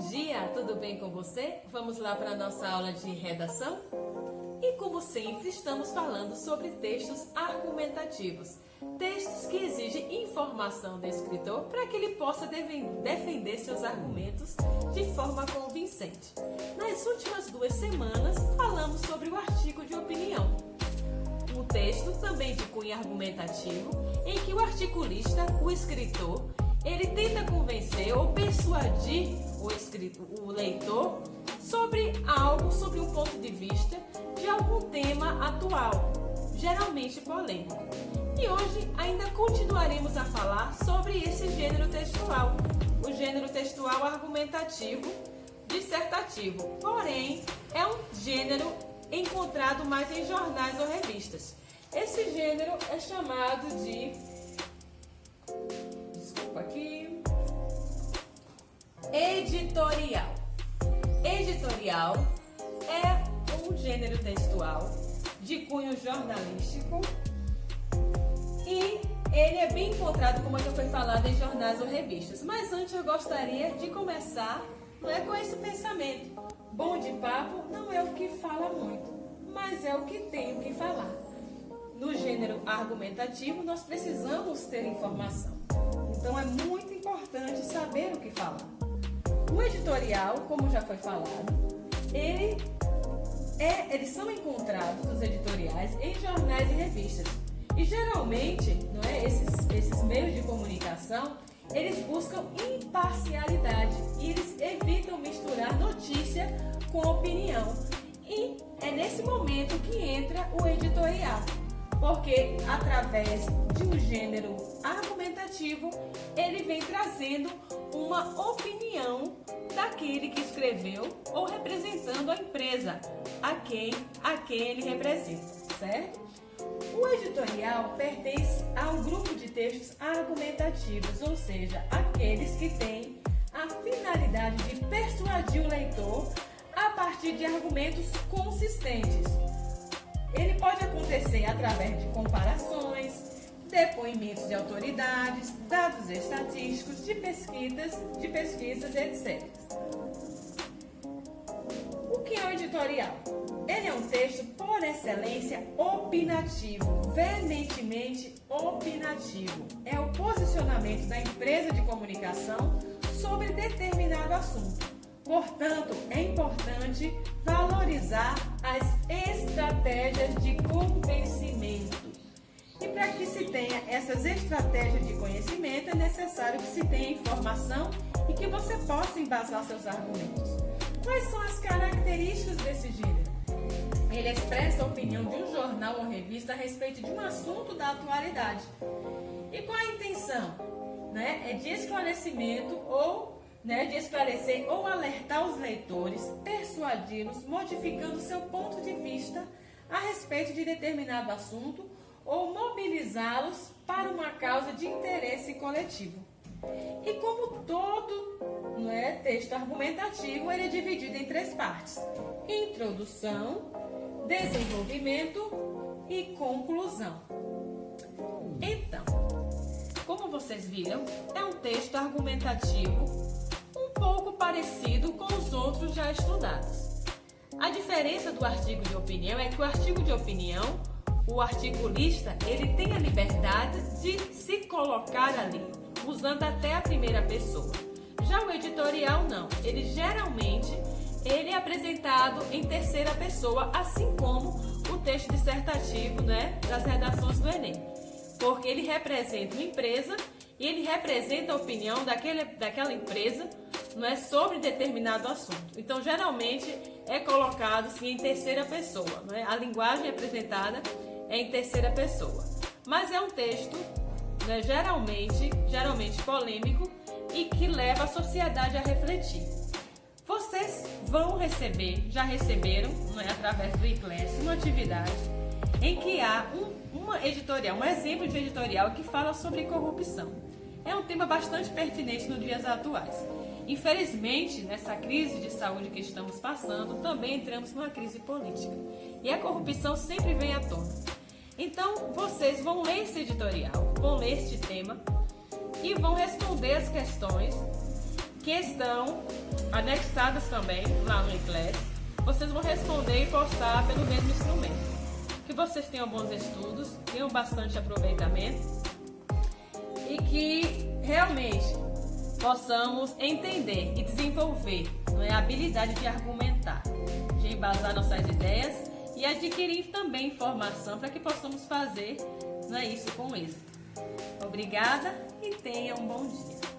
dia, tudo bem com você? Vamos lá para a nossa aula de redação? E como sempre, estamos falando sobre textos argumentativos. Textos que exigem informação do escritor para que ele possa defender seus argumentos de forma convincente. Nas últimas 2 semanas, falamos sobre o artigo de opinião. Um texto também de cunho argumentativo, em que o articulista, o escritor, ele tenta convencer ou persuadir o leitor sobre algo, sobre um ponto de vista de algum tema atual, geralmente polêmico. E hoje ainda continuaremos a falar sobre esse gênero textual, o gênero textual argumentativo dissertativo. Porém, é um gênero encontrado mais em jornais ou revistas. Esse gênero é chamado de... editorial. Editorial é um gênero textual de cunho jornalístico e ele é bem encontrado, como já foi falado, em jornais ou revistas. Mas antes eu gostaria de começar com esse pensamento. Bom de papo não é o que fala muito, mas é o que tem o que falar. No gênero argumentativo, nós precisamos ter informação. Então, é muito importante saber o que falar. O editorial, como já foi falado, eles são encontrados, os editoriais, em jornais e revistas. E, geralmente, esses meios de comunicação, eles buscam imparcialidade e eles evitam misturar notícia com opinião. E é nesse momento que entra o editorial. Porque através de um gênero argumentativo, ele vem trazendo uma opinião daquele que escreveu ou representando a empresa a quem ele representa, certo? O editorial pertence ao grupo de textos argumentativos, ou seja, aqueles que têm a finalidade de persuadir o leitor a partir de argumentos consistentes. Ele pode acontecer através de comparações, depoimentos de autoridades, dados estatísticos, de pesquisas, etc. O que é o editorial? Ele é um texto, por excelência, opinativo, veementemente opinativo. É o posicionamento da empresa de comunicação sobre determinado assunto. Portanto, é importante valorizar as estratégias de convencimento. E para que se tenha essas estratégias de conhecimento, é necessário que se tenha informação e que você possa embasar seus argumentos. Quais são as características desse gênero? Ele expressa a opinião de um jornal ou revista a respeito de um assunto da atualidade. E qual a intenção? É de esclarecimento de esclarecer ou alertar os leitores, persuadi-los, modificando seu ponto de vista a respeito de determinado assunto ou mobilizá-los para uma causa de interesse coletivo. E como todo texto argumentativo, ele é dividido em 3 partes: introdução, desenvolvimento e conclusão. Então, como vocês viram, é um texto argumentativo um pouco parecido com os outros já estudados. A diferença do artigo de opinião é que o artigo de opinião, o articulista, ele tem a liberdade de se colocar ali, usando até a primeira pessoa. Já o editorial não, ele geralmente é apresentado em terceira pessoa, assim como o texto dissertativo das redações do Enem. Porque ele representa uma empresa e ele representa a opinião daquela empresa sobre determinado assunto. Então, geralmente, é colocado assim, em terceira pessoa. A linguagem apresentada é em terceira pessoa. Mas é um texto geralmente polêmico e que leva a sociedade a refletir. Vocês já receberam, através do e-class, uma atividade em que há um exemplo de editorial que fala sobre corrupção. É um tema bastante pertinente nos dias atuais. Infelizmente, nessa crise de saúde que estamos passando, também entramos numa crise política. E a corrupção sempre vem à tona. Então, vocês vão ler esse editorial, vão ler este tema e vão responder as questões que estão anexadas também lá no Eclass. Vocês vão responder e postar pelo mesmo instrumento. Que vocês tenham bons estudos, tenham bastante aproveitamento e que realmente possamos entender e desenvolver, não é, a habilidade de argumentar, de embasar nossas ideias e adquirir também informação para que possamos fazer, não é, isso com êxito. Obrigada e tenha um bom dia.